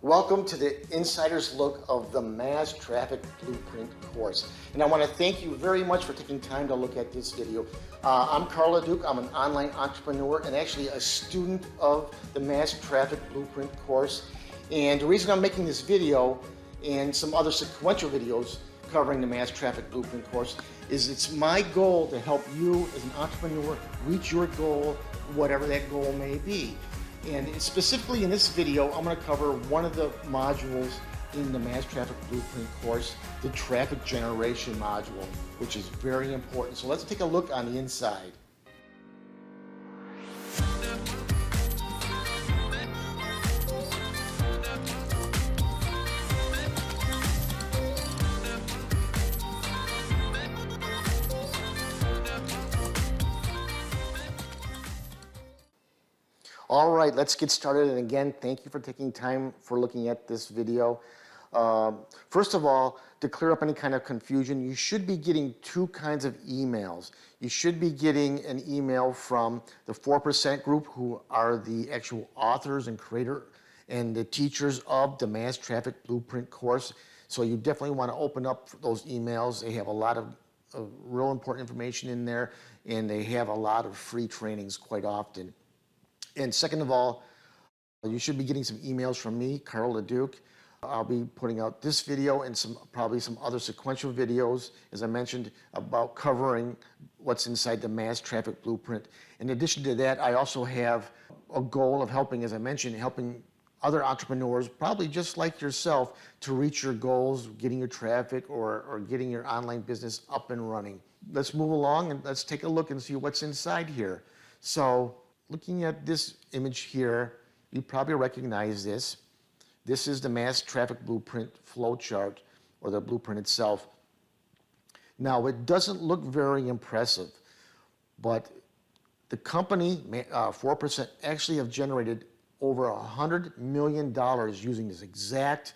Welcome to the insider's look of the Mass Traffic Blueprint course. And I want to thank you very much for taking time to look at this video. I'm Carl Duke. I'm an online entrepreneur and actually a student of the Mass Traffic Blueprint course. And the reason I'm making this video and some other sequential videos covering the Mass Traffic Blueprint course is it's my goal to help you as an entrepreneur reach your goal, whatever that goal may be. And specifically in this video, I'm going to cover one of the modules in the Mass Traffic Blueprint course, the traffic generation module, which is very important. So let's take a look on the inside. All right, let's get started. And again, thank you for taking time for looking at this video. First of all, to clear up any kind of confusion, you should be getting two kinds of emails. You should be getting an email from the 4% group, who are the actual authors and creator and the teachers of the Mass Traffic Blueprint course. So you definitely want to open up those emails. They have a lot of real important information in there, and they have a lot of free trainings quite often. And second of all, you should be getting some emails from me, Carl LeDuc. I'll be putting out this video and probably some other sequential videos, as I mentioned, about covering what's inside the Mass Traffic Blueprint. In addition to that, I also have a goal of helping, as I mentioned, helping other entrepreneurs, probably just like yourself, to reach your goals, getting your traffic or getting your online business up and running. Let's move along and let's take a look and see what's inside here. So, looking at this image here, you probably recognize this. This is the Mass Traffic Blueprint flowchart, or the blueprint itself. Now, it doesn't look very impressive, but the company, 4%, actually have generated over $100 million using this exact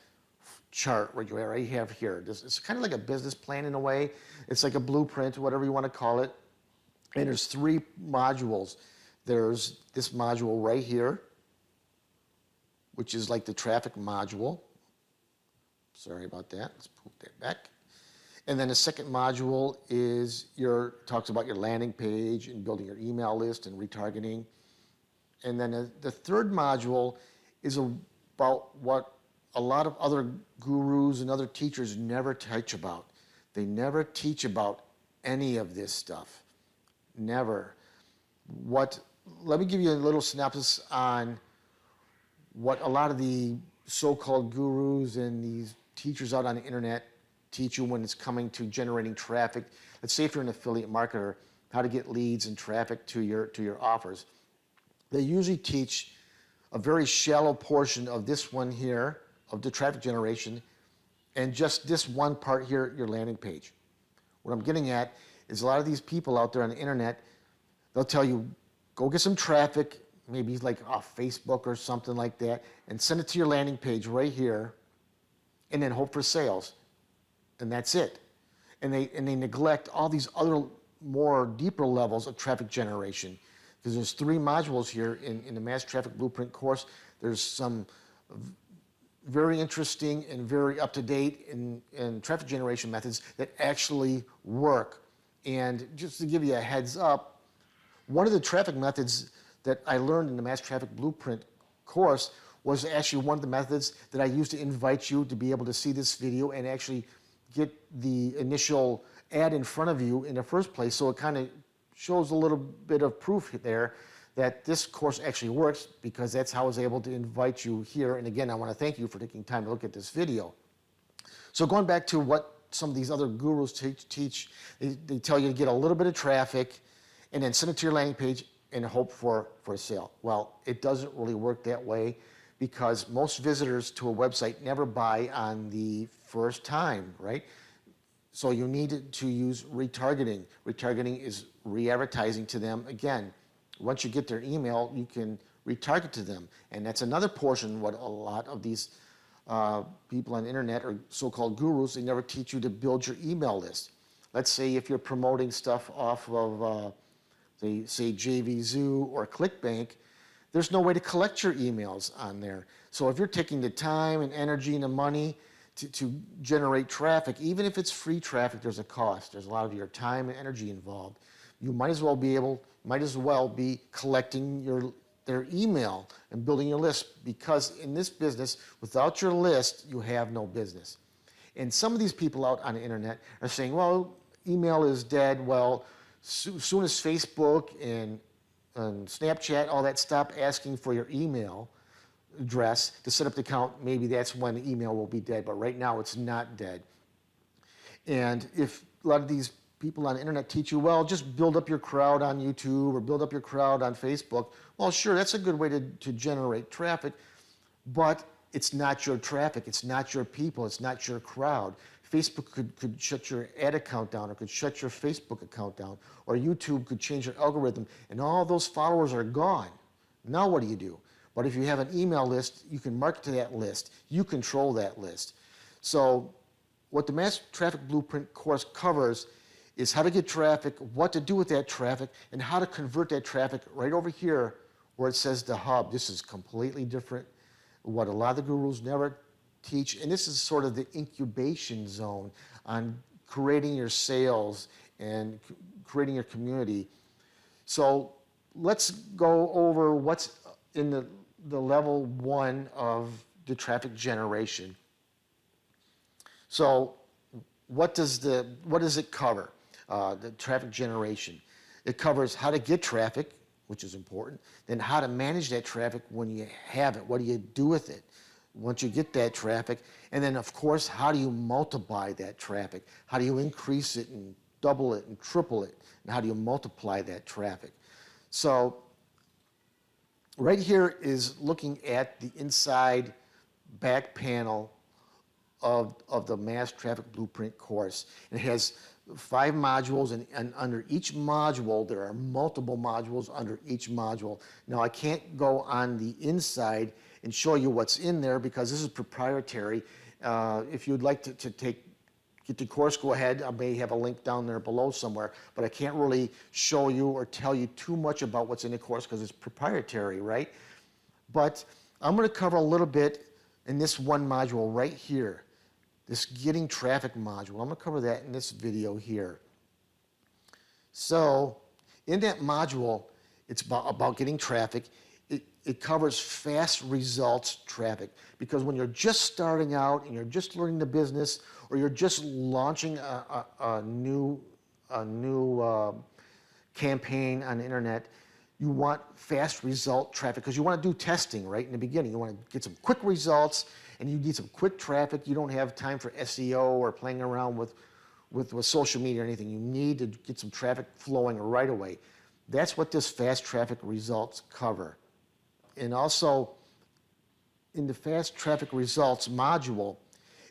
chart right have here. It's kind of like a business plan in a way. It's like a blueprint, whatever you want to call it. And there's three modules. There's this module right here, which is like the traffic module. Sorry about that. Let's put that back. And then the second module is talks about your landing page and building your email list and retargeting. And then the third module is about what a lot of other gurus and other teachers never teach about. They never teach about any of this stuff. Never. Let me give you a little synopsis on what a lot of the so-called gurus and these teachers out on the internet teach you when it's coming to generating traffic. Let's say if you're an affiliate marketer, how to get leads and traffic to your offers. They usually teach a very shallow portion of this one here, of the traffic generation, and just this one part here, your landing page. What I'm getting at is a lot of these people out there on the internet, they'll tell you, go get some traffic, maybe like off Facebook or something like that, and send it to your landing page right here, and then hope for sales. And that's it. And they neglect all these other more deeper levels of traffic generation. Because there's three modules here in the Mass Traffic Blueprint course. There's some very interesting and very up-to-date in traffic generation methods that actually work. And just to give you a heads up, one of the traffic methods that I learned in the Mass Traffic Blueprint course was actually one of the methods that I used to invite you to be able to see this video and actually get the initial ad in front of you in the first place. So it kind of shows a little bit of proof there that this course actually works, because that's how I was able to invite you here. And again, I want to thank you for taking time to look at this video. So going back to what some of these other gurus teach, they tell you to get a little bit of traffic and then send it to your landing page and hope for a sale. Well, it doesn't really work that way, because most visitors to a website never buy on the first time, right? So you need to use retargeting. Retargeting is re-advertising to them again. Once you get their email, you can retarget to them. And that's another portion what a lot of these people on the internet or so-called gurus, they never teach you to build your email list. Let's say if you're promoting stuff off of say JVZoo or ClickBank, there's no way to collect your emails on there. So if you're taking the time and energy and the money to generate traffic, even if it's free traffic, there's a cost. There's a lot of your time and energy involved. You might as well be collecting their email and building your list, because in this business, without your list, you have no business. And some of these people out on the internet are saying, well, email is dead. Well, soon as Facebook and Snapchat, all that, stop asking for your email address to set up the account, maybe that's when the email will be dead. But right now, it's not dead. And if a lot of these people on the internet teach you, well, just build up your crowd on YouTube or build up your crowd on Facebook, well, sure, that's a good way to generate traffic, but it's not your traffic, it's not your people, it's not your crowd. Facebook could shut your ad account down, or could shut your Facebook account down, or YouTube could change your algorithm, and all those followers are gone. Now what do? But if you have an email list, you can market to that list. You control that list. So what the Mass Traffic Blueprint course covers is how to get traffic, what to do with that traffic, and how to convert that traffic right over here where it says the hub. This is completely different, what a lot of the gurus never teach, and this is sort of the incubation zone on creating your sales and creating your community. So let's go over what's in the level 1 of the traffic generation. So what does it cover, the traffic generation? It covers how to get traffic, which is important, then how to manage that traffic when you have it. What do you do with it once you get that traffic? And then, of course, how do you multiply that traffic? How do you increase it and double it and triple it? And how do you multiply that traffic? So right here is looking at the inside back panel of the Mass Traffic Blueprint course. It has 5 modules, and under each module, there are multiple modules under each module. Now, I can't go on the inside and show you what's in there because this is proprietary. If you'd like to get the course, go ahead. I may have a link down there below somewhere, but I can't really show you or tell you too much about what's in the course because it's proprietary, right? But I'm going to cover a little bit in this one module right here, this getting traffic module. I'm going to cover that in this video here. So in that module, it's about getting traffic. It covers fast results traffic, because when you're just starting out and you're just learning the business, or you're just launching a new campaign on the internet, you want fast result traffic because you want to do testing right in the beginning. You want to get some quick results, and you need some quick traffic. You don't have time for SEO or playing around with social media or anything. You need to get some traffic flowing right away. That's what this fast traffic results cover. And also, in the fast traffic results module,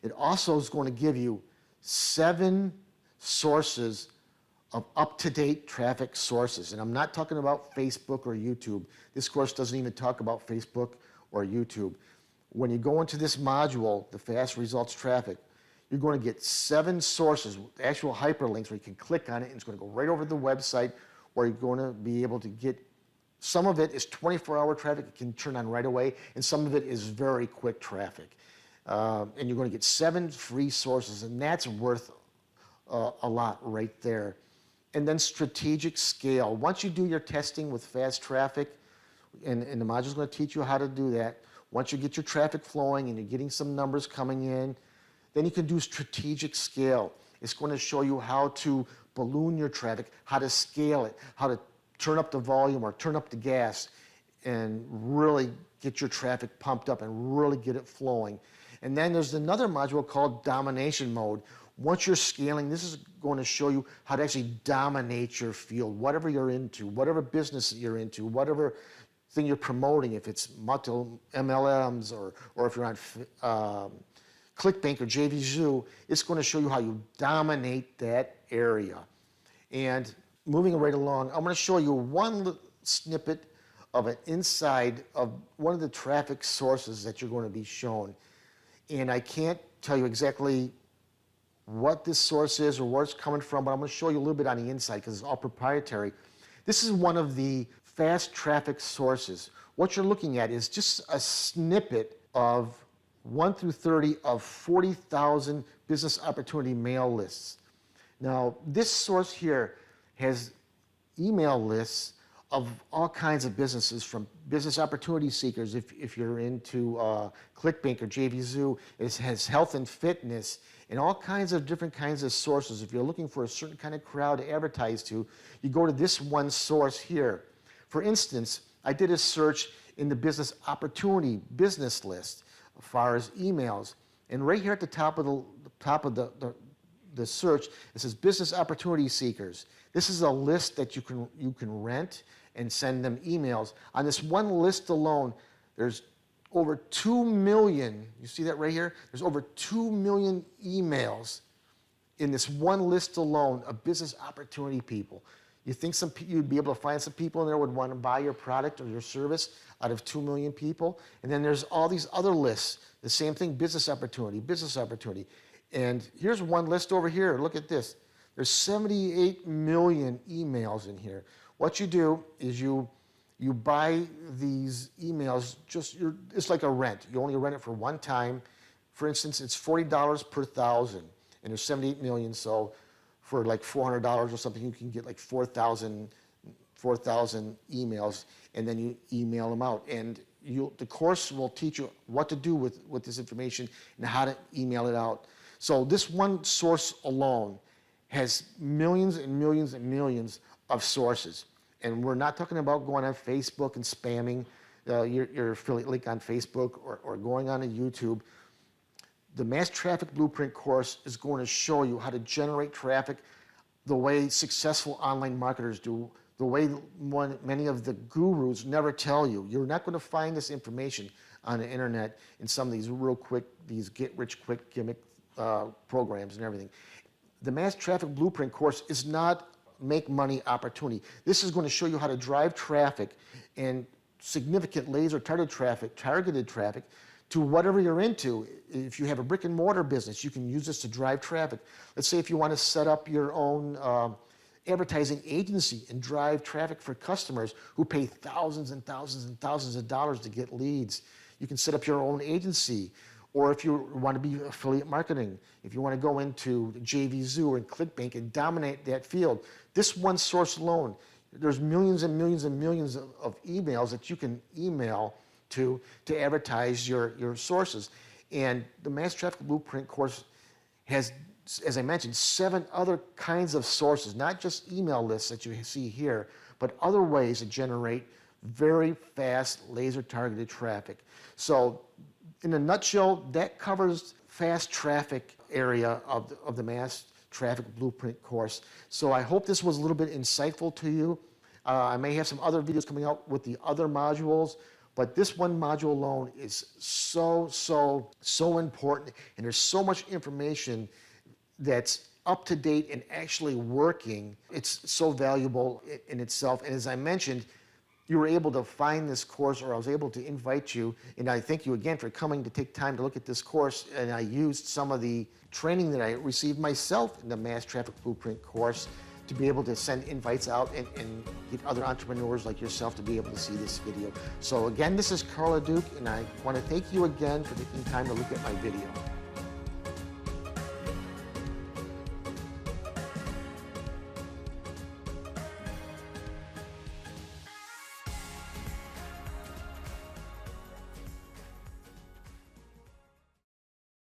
it also is going to give you 7 sources of up-to-date traffic sources. And I'm not talking about Facebook or YouTube. This course doesn't even talk about Facebook or YouTube. When you go into this module, the fast results traffic, you're going to get 7 sources, actual hyperlinks where you can click on it, and it's going to go right over to the website where you're going to be able to get. Some of it is 24-hour traffic, it can turn on right away, and some of it is very quick traffic. And you're going to get 7 free sources, and that's worth a lot right there. And then strategic scale. Once you do your testing with fast traffic, and the module is going to teach you how to do that, once you get your traffic flowing and you're getting some numbers coming in, then you can do strategic scale. It's going to show you how to balloon your traffic, how to scale it, how to turn up the volume or turn up the gas and really get your traffic pumped up and really get it flowing. And then there's another module called Domination Mode. Once you're scaling, this is going to show you how to actually dominate your field, whatever you're into, whatever business you're into, whatever thing you're promoting, if it's MLMs or if you're on ClickBank or JVZoo, it's going to show you how you dominate that area. And moving right along, I'm going to show you one snippet of an inside of one of the traffic sources that you're going to be shown. And I can't tell you exactly what this source is or where it's coming from, but I'm going to show you a little bit on the inside because it's all proprietary. This is one of the fast traffic sources what you're looking at is just a snippet of 1 through 30 of 40,000 business opportunity mail lists. Now, this source here has email lists of all kinds of businesses, from business opportunity seekers, if you're into ClickBank or JVZoo. It has health and fitness and all kinds of different kinds of sources. If you're looking for a certain kind of crowd to advertise to, you go to this one source here. For instance, I did a search in the business opportunity business list as far as emails. And right here at the top of the search, it says business opportunity seekers. This is a list that you can rent and send them emails. On this one list alone, there's over 2 million, you see that right here? There's over 2 million emails in this one list alone of business opportunity people. You think you'd be able to find some people in there would want to buy your product or your service out of 2 million people? And then there's all these other lists, the same thing, business opportunity, business opportunity. And here's one list over here. Look at this. There's 78 million emails in here. What you do is you buy these emails, it's like a rent. You only rent it for one time. For instance, it's $40 per thousand, and there's 78 million, so for like $400 or something, you can get like 4,000 emails, and then you email them out. And the course will teach you what to do with this information and how to email it out. So this one source alone has millions and millions and millions of sources. And we're not talking about going on Facebook and spamming your affiliate link on Facebook or going on to YouTube. The Mass Traffic Blueprint course is going to show you how to generate traffic the way successful online marketers do, the way many of the gurus never tell you. You're not going to find this information on the internet in some of these these get-rich-quick gimmick programs and everything. The Mass Traffic Blueprint course is not make money opportunity. This is going to show you how to drive traffic and significant laser targeted traffic to whatever you're into. If you have a brick and mortar business, you can use this to drive traffic. Let's say if you want to set up your own advertising agency and drive traffic for customers who pay thousands and thousands and thousands of dollars to get leads. You can set up your own agency. Or if you want to be affiliate marketing, if you want to go into JVZoo or ClickBank and dominate that field, this one source alone, there's millions and millions and millions of emails that you can email to advertise your sources. And the Mass Traffic Blueprint course has, as I mentioned, 7 other kinds of sources, not just email lists that you see here, but other ways to generate very fast laser targeted traffic. So in a nutshell, that covers fast traffic area of the Mass Traffic Blueprint course. So I hope this was a little bit insightful to you. I may have some other videos coming out with the other modules, but this one module alone is so important, and there's so much information that's up to date and actually working. It's so valuable in itself. And as I mentioned, you were able to find this course, or I was able to invite you, and I thank you again for coming to take time to look at this course. And I used some of the training that I received myself in the Mass Traffic Blueprint course to be able to send invites out and get other entrepreneurs like yourself to be able to see this video. So again, this is Carl Duke, and I want to thank you again for taking time to look at my video.